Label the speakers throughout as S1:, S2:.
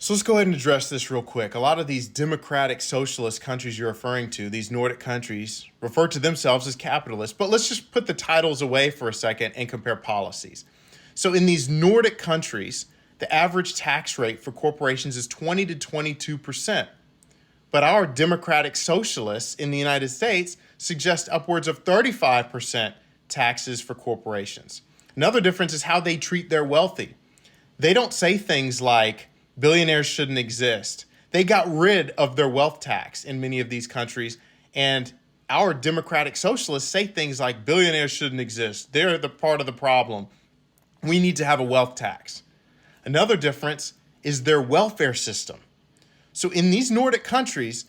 S1: So let's go ahead and address this real quick. A lot of these democratic socialist countries you're referring to, these Nordic countries, refer to themselves as capitalists. But let's just put the titles away for a second and compare policies. So in these Nordic countries, the average tax rate for corporations is 20 to 22%. But our democratic socialists in the United States suggest upwards of 35% taxes for corporations. Another difference is how they treat their wealthy. They don't say things like billionaires shouldn't exist. They got rid of their wealth tax in many of these countries, and our democratic socialists say things like billionaires shouldn't exist. They're the part of the problem. We need to have a wealth tax. Another difference is their welfare system. So in these Nordic countries,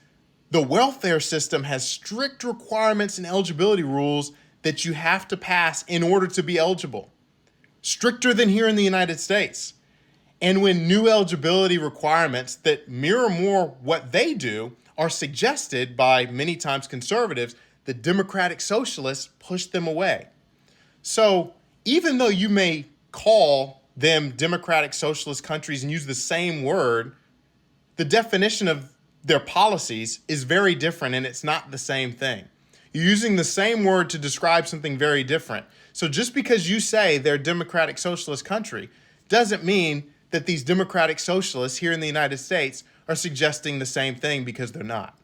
S1: the welfare system has strict requirements and eligibility rules that you have to pass in order to be eligible, stricter than here in the United States. And when new eligibility requirements that mirror more what they do are suggested by many times conservatives, the democratic socialists push them away. So even though you may call them democratic socialist countries and use the same word, the definition of their policies is very different, and it's not the same thing. You're using the same word to describe something very different. So just because you say they're a democratic socialist country doesn't mean that these democratic socialists here in the United States are suggesting the same thing, because they're not.